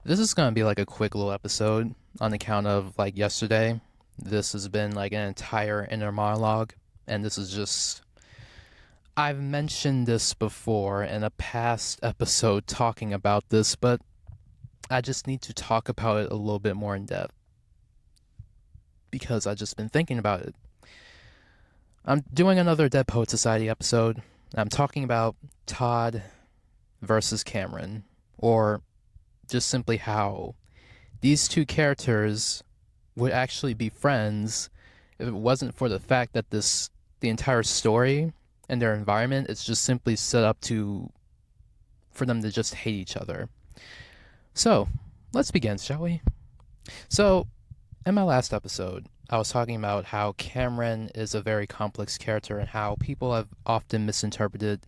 This is gonna be like a quick little episode on account of like yesterday. This has been like an entire inner monologue, and this is just. I've mentioned this before in a past episode talking about this, but I just need to talk about it a little bit more in depth because I've just been thinking about it. I'm doing another Dead Poet Society episode. I'm talking about Todd versus Cameron, or just simply how these two characters would actually be friends if it wasn't for the fact that the entire story and their environment is just simply set up to for them to just hate each other. So, let's begin, shall we? So, in my last episode, I was talking about how Cameron is a very complex character and how people have often misinterpreted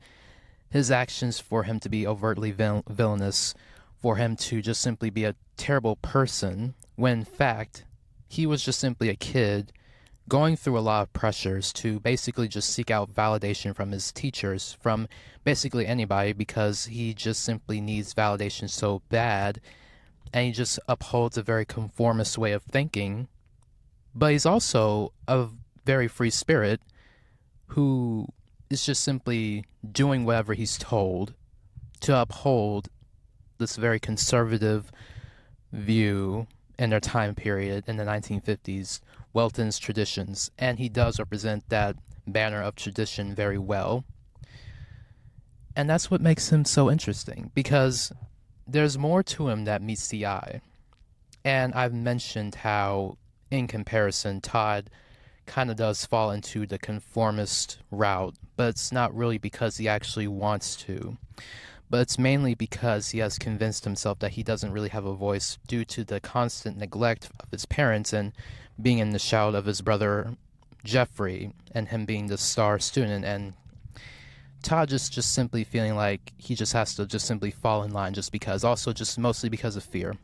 his actions for him to be overtly villainous, for him to just simply be a terrible person, when in fact, he was just simply a kid going through a lot of pressures to basically just seek out validation from his teachers, from basically anybody, because he just simply needs validation so bad, and he just upholds a very conformist way of thinking. But he's also a very free spirit who is just simply doing whatever he's told to uphold this very conservative view in their time period in the 1950s, Welton's traditions, and he does represent that banner of tradition very well. And that's what makes him so interesting, because there's more to him that meets the eye. And I've mentioned how, in comparison, Todd kind of does fall into the conformist route, but it's not really because he actually wants to. But it's mainly because he has convinced himself that he doesn't really have a voice due to the constant neglect of his parents and being in the shadow of his brother Jeffrey and him being the star student, and Todd just simply feeling like he just has to just simply fall in line just because, also just mostly because of fear.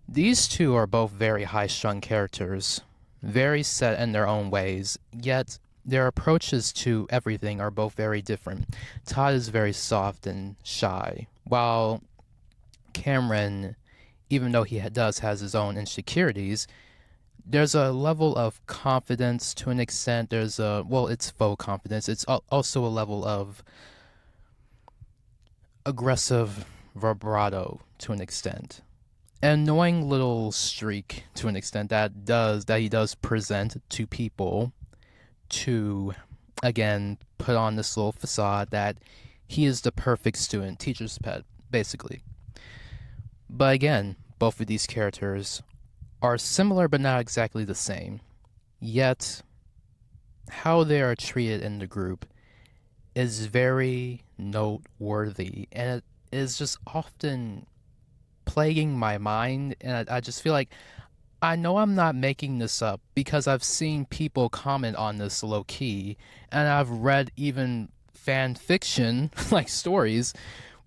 These two are both very high-strung characters, very set in their own ways, yet their approaches to everything are both very different. Todd is very soft and shy, while Cameron, even though he has his own insecurities, there's a level of confidence to an extent. It's faux confidence. It's also a level of aggressive vibrato to an extent. An annoying little streak to an extent that he does present to people to, again, put on this little facade that he is the perfect student, teacher's pet, basically. But again, both of these characters are similar but not exactly the same. Yet, how they are treated in the group is very noteworthy, and it is just often plaguing my mind, and I just feel like I know I'm not making this up because I've seen people comment on this low key, and I've read even fan fiction like stories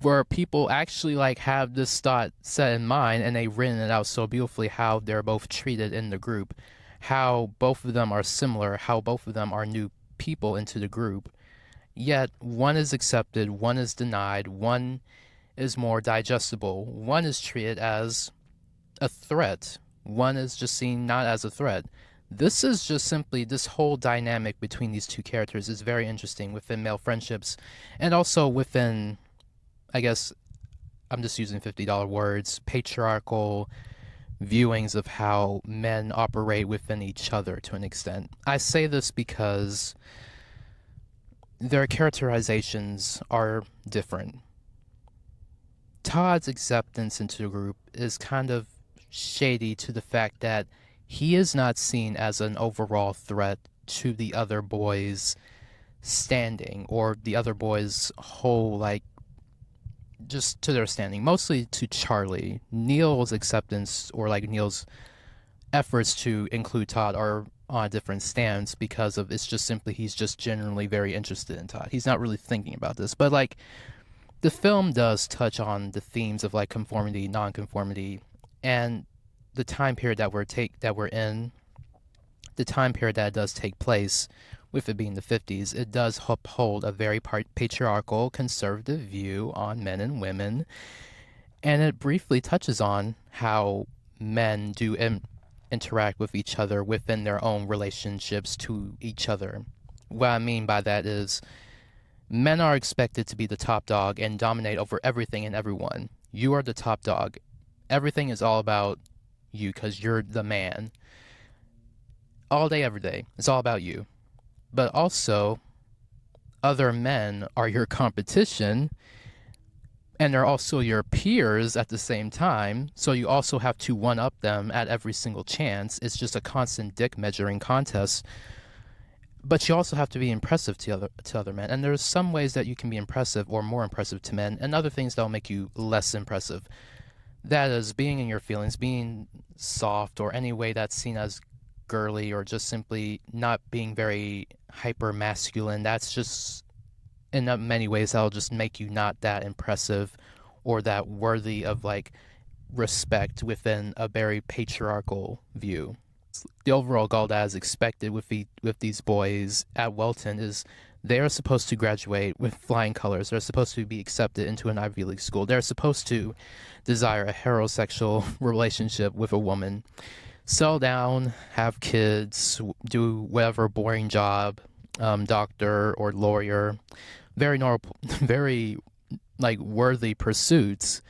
where people actually like have this thought set in mind and they've written it out so beautifully, how they're both treated in the group, how both of them are similar, how both of them are new people into the group. Yet one is accepted, one is denied, one is more digestible, one is treated as a threat, one is just seen not as a threat. This is just simply, this whole dynamic between these two characters is very interesting within male friendships, and also within, I guess, I'm just using $50 words, patriarchal viewings of how men operate within each other to an extent. I say this because their characterizations are different. Todd's acceptance into the group is kind of shady to the fact that he is not seen as an overall threat to the other boys' standing or the other boys' whole, like, just to their standing, mostly to Charlie. Neil's acceptance, or like Neil's efforts to include Todd, are on a different stance because of, it's just simply he's just genuinely very interested in Todd. He's not really thinking about this, but like the film does touch on the themes of like conformity, nonconformity, and the time period that we're in, the time period that does take place, with it being the 50s, it does uphold a very patriarchal, conservative view on men and women, And it briefly touches on how men do interact with each other within their own relationships to each other. What I mean by that is men are expected to be the top dog and dominate over everything and everyone. You are the top dog. Everything is all about you because you're the man. All day, every day. It's all about you. But also, other men are your competition, and they're also your peers at the same time, so you also have to one-up them at every single chance. It's just a constant dick measuring contest. But you also have to be impressive to other men, and there's some ways that you can be impressive or more impressive to men, and other things that will make you less impressive. That is being in your feelings, being soft, or any way that's seen as girly, or just simply not being very hyper masculine. That's just, in many ways, that'll just make you not that impressive or that worthy of like respect within a very patriarchal view. The overall goal that is expected with these boys at Welton is they are supposed to graduate with flying colors. They're supposed to be accepted into an Ivy League school. They're supposed to desire a heterosexual relationship with a woman, settle down, have kids, do whatever boring job, doctor or lawyer, very normal, very like worthy pursuits,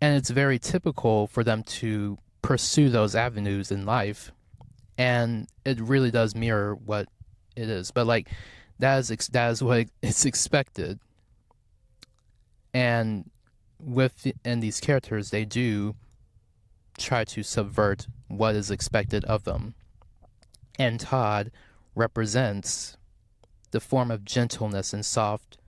and it's very typical for them to pursue those avenues in life, and it really does mirror what it is. But like that is what it's expected, and in these characters, they do try to subvert what is expected of them. And Todd represents the form of gentleness and soft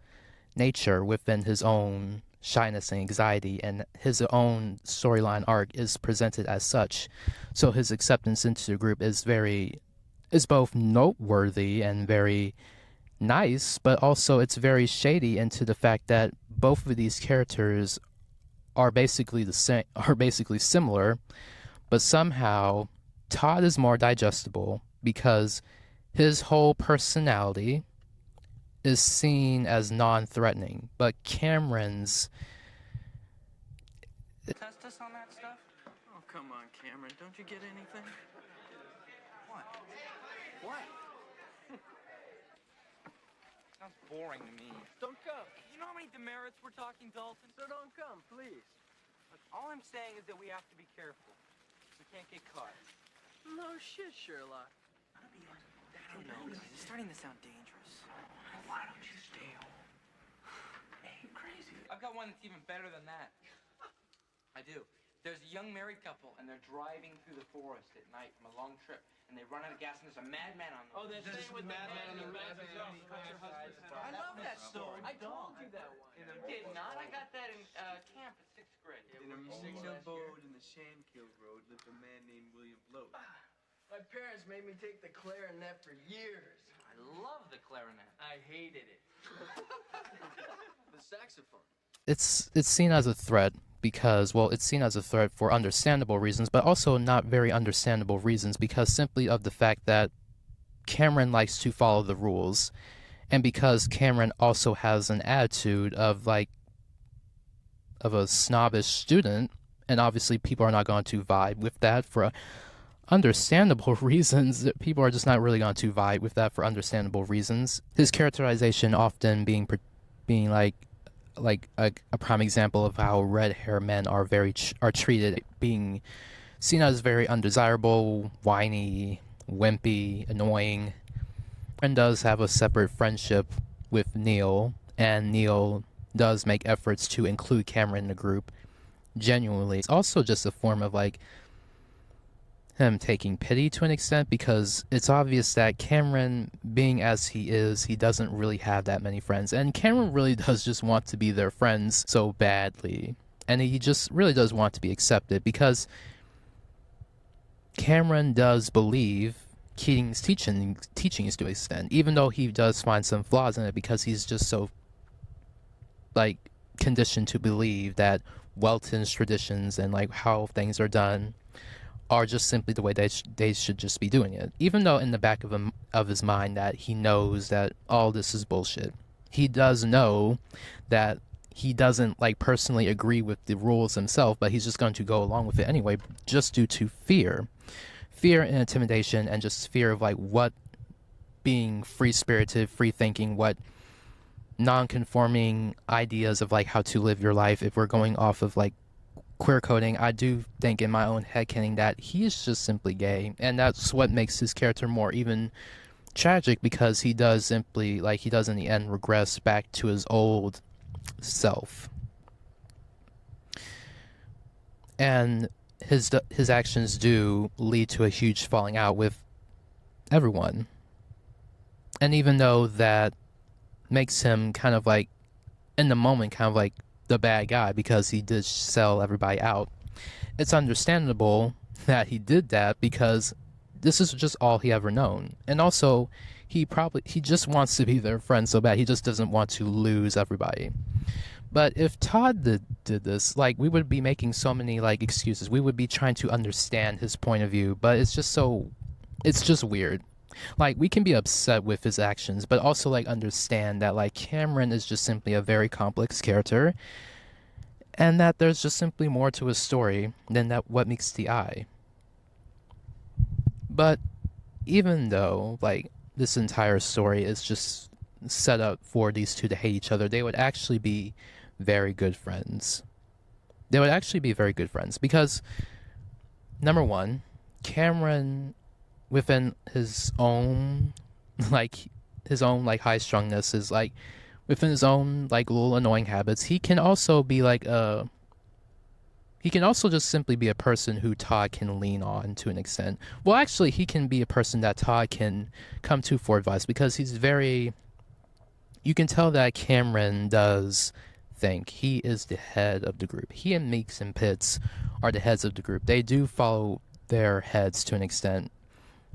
nature within his own shyness and anxiety, and his own storyline arc is presented as such. So his acceptance into the group is both noteworthy and very nice, but also it's very shady into the fact that both of these characters are basically similar, but somehow Todd is more digestible because his whole personality is seen as non-threatening, but Cameron's... Test us on that stuff? Oh, come on, Cameron. Don't you get anything? What? What? Sounds boring to me. Don't come. You know how many demerits we're talking, Dalton? So don't come, please. Look, all I'm saying is that we have to be careful. We can't get caught. No shit, Sherlock. I don't know, guys. It's starting to sound dangerous. Why don't you stay home? Hey, you crazy. I've got one that's even better than that. I do. There's a young married couple, and they're driving through the forest at night from a long trip, and they run out of gas, and there's a madman on them. Oh, that's the with madman on the red. I love that story. I told you that one. You did not. I got that in camp at 6th grade. In a remote abode in the Sandkill Road lived a man named William Bloat. My parents made me take the clarinet for years. I love the clarinet. I hated it. The saxophone. It's seen as a threat because, well, it's seen as a threat for understandable reasons, but also not very understandable reasons, because simply of the fact that Cameron likes to follow the rules, and because Cameron also has an attitude of a snobbish student, and obviously people are not going to vibe with that for understandable reasons. People are just not really going to vibe with that for understandable reasons. His characterization often being like a prime example of how red hair men are treated, being seen as very undesirable, whiny, wimpy, annoying. And does have a separate friendship with Neil, and Neil does make efforts to include Cameron in the group genuinely. It's also just a form of like him taking pity to an extent, because it's obvious that Cameron, being as he is, he doesn't really have that many friends, and Cameron really does just want to be their friends so badly, and he just really does want to be accepted, because Cameron does believe Keating's teaching is to an extent, even though he does find some flaws in it, because he's just so like conditioned to believe that Welton's traditions and like how things are done are just simply the way they should just be doing it. Even though in the back of his mind that he knows that all this is bullshit. He does know that he doesn't like personally agree with the rules himself, but he's just going to go along with it anyway, just due to fear and intimidation, and just fear of like what being free spirited, free thinking, what non-conforming ideas of like how to live your life. If we're going off of like queer coding, I do think in my own headcanon that he is just simply gay, and that's what makes his character more even tragic, because he does simply, like he does in the end, regress back to his old self, and his actions do lead to a huge falling out with everyone. And even though that makes him kind of like in the moment kind of like the bad guy because he did sell everybody out, it's understandable that he did that because this is just all he ever known. And also he just wants to be their friend so bad, he just doesn't want to lose everybody. But if Todd did this, like, we would be making so many like excuses, we would be trying to understand his point of view, but it's just weird. Like, we can be upset with his actions, but also like understand that like Cameron is just simply a very complex character, and that there's just simply more to his story than that what meets the eye. But even though like this entire story is just set up for these two to hate each other, they would actually be very good friends. They would actually be very good friends because, number one, Cameron, within his own high strungness, is like within his own like little annoying habits, he can also be like he can also just simply be a person who Todd can lean on to an extent. Well, actually, he can be a person that Todd can come to for advice because he's very. You can tell that Cameron does think he is the head of the group. He and Meeks and Pitts are the heads of the group. They do follow their heads to an extent.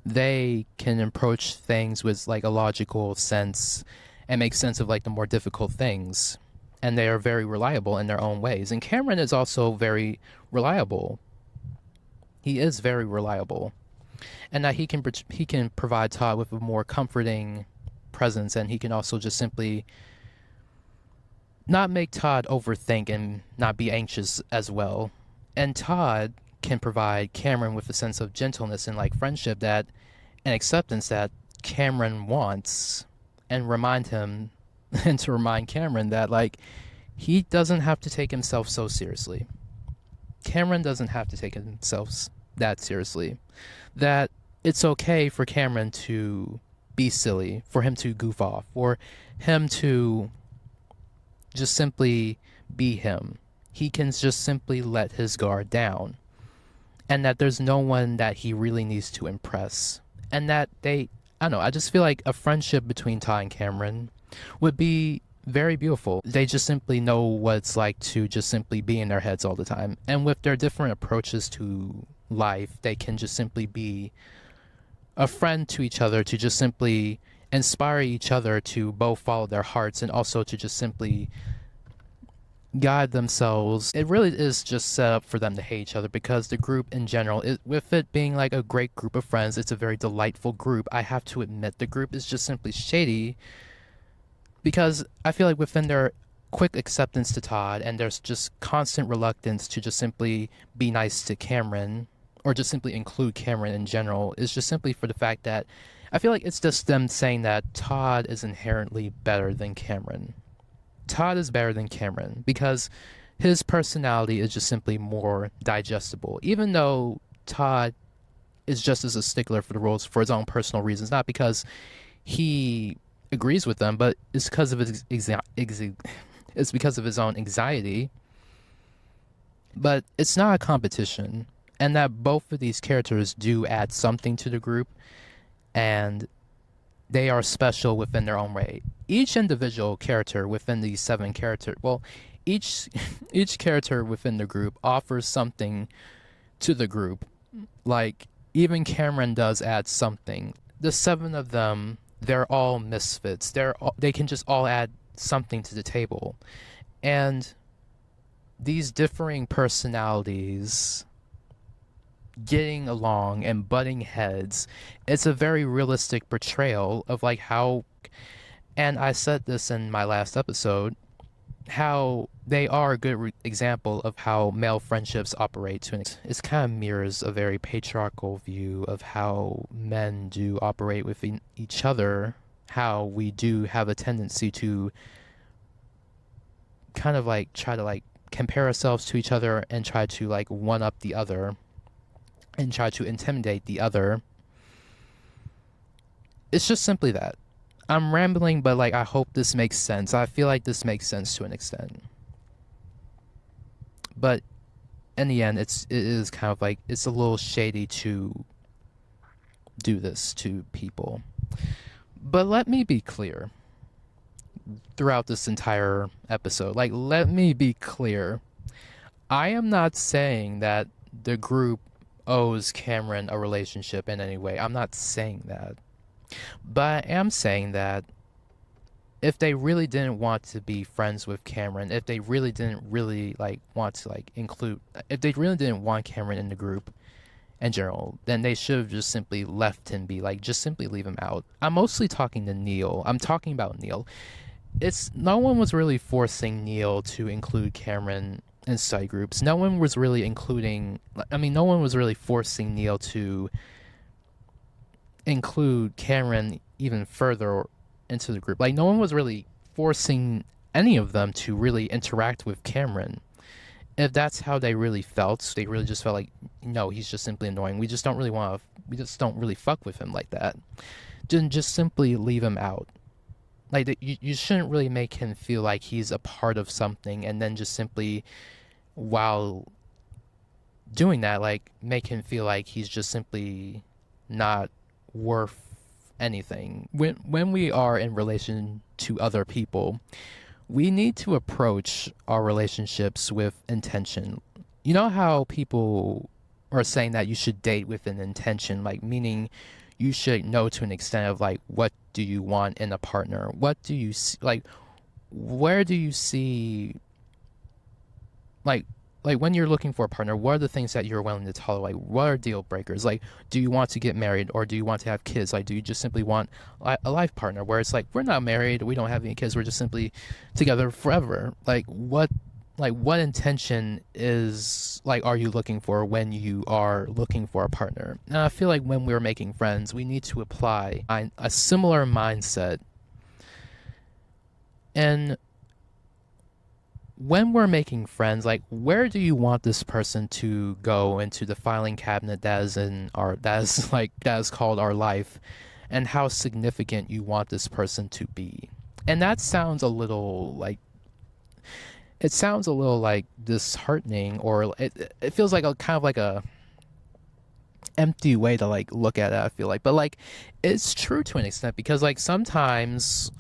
They can approach things with like a logical sense and make sense of like the more difficult things, and they are very reliable in their own ways. And Cameron is also very reliable. He is very reliable, and that he can provide Todd with a more comforting presence, and he can also just simply not make Todd overthink and not be anxious as well. And Todd can provide Cameron with a sense of gentleness and like friendship that and acceptance that Cameron wants, and remind him and to remind Cameron that like he doesn't have to take himself so seriously. Cameron doesn't have to take himself that seriously. That it's okay for Cameron to be silly, for him to goof off, for him to just simply be him. He can just simply let his guard down. And that there's no one that he really needs to impress. And that I don't know, I just feel like a friendship between Todd and Cameron would be very beautiful. They just simply know what it's like to just simply be in their heads all the time. And with their different approaches to life, they can just simply be a friend to each other, to just simply inspire each other to both follow their hearts and also to just simply guide themselves. It really is just set up for them to hate each other because the group in general, with it being like a great group of friends, it's a very delightful group. I have to admit the group is just simply shady because I feel like within their quick acceptance to Todd and there's just constant reluctance to just simply be nice to Cameron or just simply include Cameron in general is just simply for the fact that I feel like it's just them saying that Todd is inherently better than Cameron. Todd is better than Cameron because his personality is just simply more digestible. Even though Todd is just as a stickler for the rules for his own personal reasons, not because he agrees with them, but it's because of it's because of his own anxiety. But it's not a competition, and that both of these characters do add something to the group, and they are special within their own way. Each individual character within these 7 characters, well, each character within the group offers something to the group. Like, even Cameron does add something. The 7 of them, they're all misfits. They can just all add something to the table. And these differing personalities getting along and butting heads, it's a very realistic portrayal of like how, and I said this in my last episode, how they are a good example of how male friendships operate to an extent. It kind of mirrors a very patriarchal view of how men do operate with each other, how we do have a tendency to kind of like try to like compare ourselves to each other and try to like one up the other and try to intimidate the other. It's just simply that. I'm rambling, but like I hope this makes sense. I feel like this makes sense to an extent. But in the end, it is kind of like it's a little shady to do this to people. But let me be clear throughout this entire episode. Like, let me be clear. I am not saying that the group owes Cameron a relationship in any way. I'm not saying that. But I am saying that if they really didn't want to be friends with Cameron, if they really didn't really like want to like include, if they really didn't want Cameron in the group in general, then they should have just simply left him be. Like, just simply leave him out. I'm mostly talking to Neil. I'm talking about Neil. It's no one was really forcing Neil to include Cameron in study groups. No one was really including. I mean, no one was really forcing Neil to include Cameron even further into the group. Like, no one was really forcing any of them to really interact with Cameron. If that's how they really felt, they really just felt like, no, he's just simply annoying. We just don't really fuck with him like that. Then just simply leave him out. Like, you shouldn't really make him feel like he's a part of something and then just simply, while doing that, like, make him feel like he's just simply not worth anything. When we are in relation to other people, we need to approach our relationships with intention. You know how people are saying that you should date with an intention, like meaning you should know to an extent of like, what do you want in a partner? What do you see, like, where do you see, like when you're looking for a partner, what are the things that you're willing to tolerate? Like, what are deal breakers? Like, do you want to get married or do you want to have kids? Like, do you just simply want a life partner where it's like, we're not married, we don't have any kids, we're just simply together forever? Like, what intention is, like, are you looking for when you are looking for a partner? And I feel like when we're making friends, we need to apply a similar mindset. And when we're making friends, like, where do you want this person to go into the filing cabinet that is called our life, and how significant you want this person to be? And that sounds a little like, disheartening, or it feels like a kind of like a empty way to like look at it, I feel like. But like, it's true to an extent, because like sometimes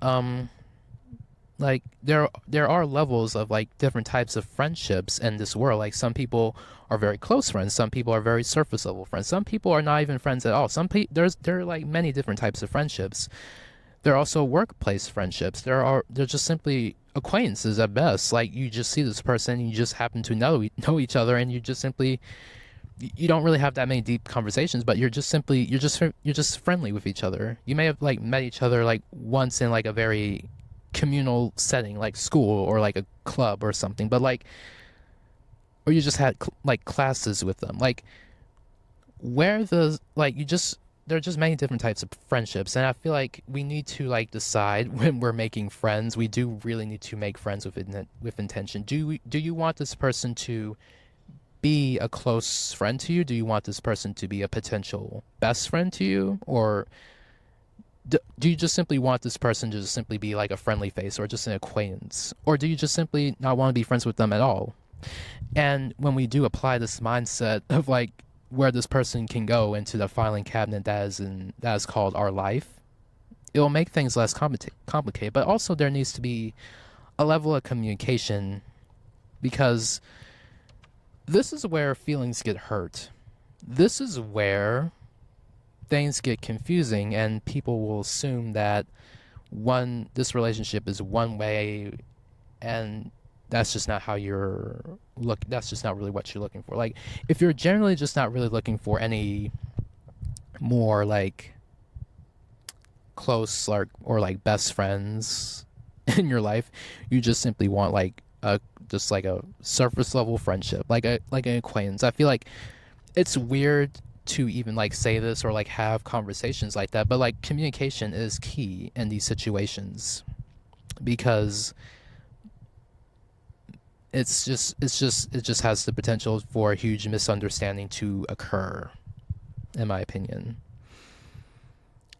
like there are levels of like different types of friendships in this world. Like, some people are very close friends, some people are very surface level friends, some people are not even friends at all. There are like many different types of friendships. There are also workplace friendships. They're just simply acquaintances at best. Like, you just see this person, you just happen to know each other, and you don't really have that many deep conversations, but you're just friendly with each other. You may have like met each other like once in like a very communal setting, like school or like a club or something, but like, or you just had like classes with them. Like, where the like you just there are just many different types of friendships, and I feel like we need to like decide when we're making friends. We do really need to make friends with intention. Do you want this person to be a close friend to you? Do you want this person to be a potential best friend to you? Or do you just simply want this person to just simply be like a friendly face or just an acquaintance? Or do you just simply not want to be friends with them at all? And when we do apply this mindset of like where this person can go into the filing cabinet that is called our life, it will make things less complicated. But also there needs to be a level of communication, because this is where feelings get hurt. This is where things get confusing, and people will assume that this relationship is one way, and that's just not how that's just not really what you're looking for. Like, if you're generally just not really looking for any more like close or like best friends, in your life. You just simply want like a just like a surface level friendship, like an acquaintance. I feel like it's weird to even like say this or like have conversations like that, but like communication is key in these situations because it just has the potential for a huge misunderstanding to occur, in my opinion.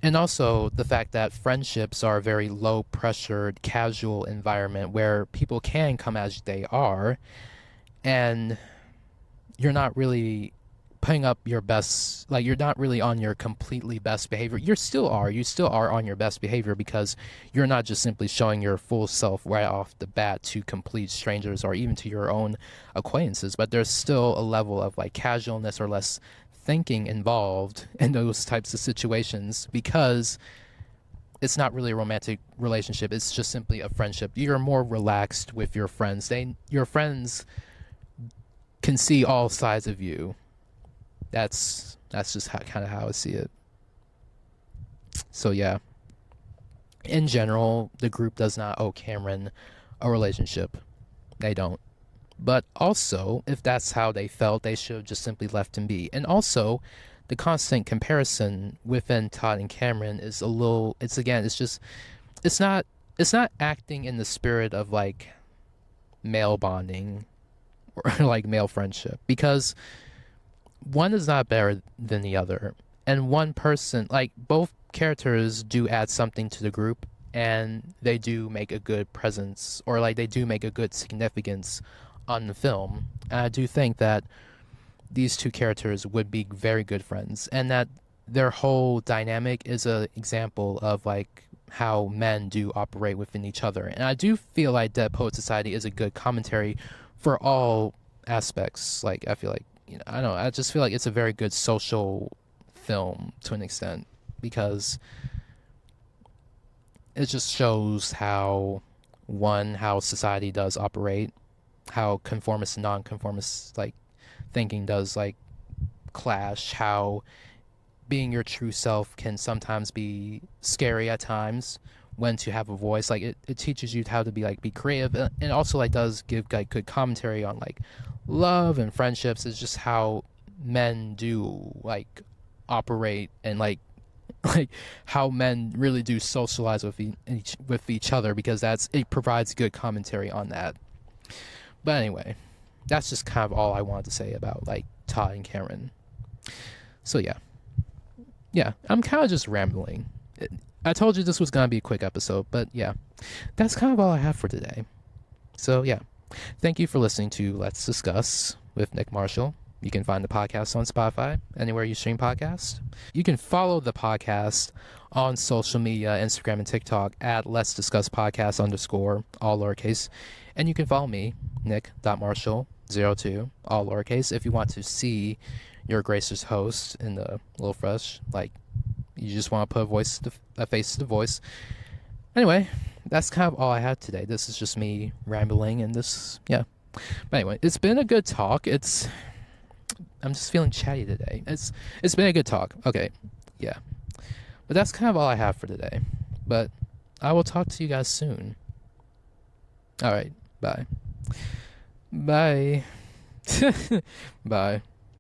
And also the fact that friendships are a very low pressured, casual environment where people can come as they are, and you're not really putting up your best, like you're not really on your completely best behavior. You still are on your best behavior because you're not just simply showing your full self right off the bat to complete strangers or even to your own acquaintances, but there's still a level of like casualness or less thinking involved in those types of situations because it's not really a romantic relationship. It's just simply a friendship. You're more relaxed with your friends. Your friends can see all sides of you. That's just kind of how I see it. So yeah, in general, the group does not owe Cameron a relationship. They don't. But also, if that's how they felt, they should have just simply left him be. And also, the constant comparison within Todd and Cameron is a little. It's again. It's just. It's not. It's not acting in the spirit of like male bonding or like male friendship because one is not better than the other, and one person, like both characters, do add something to the group, and they do make a good presence, or like they do make a good significance on the film. And I do think that these two characters would be very good friends, and that their whole dynamic is an example of like how men do operate within each other. And I do feel like Dead Poet Society is a good commentary for all aspects. Like I feel like, you know, I don't know, I just feel like it's a very good social film to an extent because it just shows how society does operate, how conformist and non-conformist like thinking does like clash, how being your true self can sometimes be scary at times, when to have a voice. Like it teaches you how to be creative, and also like does give like good commentary on like love and friendships. Is just how men do like operate, and like like how men really do socialize with each other, because it provides good commentary on that. But anyway, that's just kind of all I wanted to say about like Todd and Cameron. So yeah, I'm kind of just rambling. I told you this was gonna be a quick episode, but yeah, that's kind of all I have for today. So yeah, thank you for listening to Let's Discuss with Nick Marshall. You can find the podcast on Spotify, anywhere you stream podcasts. You can follow the podcast on social media, Instagram and TikTok at Let's Discuss Podcast _ all lowercase. And you can follow me, Nick.Marshall02, all lowercase, if you want to see your gracious host in the little flesh. Like, you just want to put a face to the voice. Anyway, that's kind of all I had today. This is just me rambling, and yeah. But anyway, it's been a good talk. I'm just feeling chatty today. It's been a good talk. Okay, yeah. But that's kind of all I have for today. But I will talk to you guys soon. All right, bye. Bye. Bye.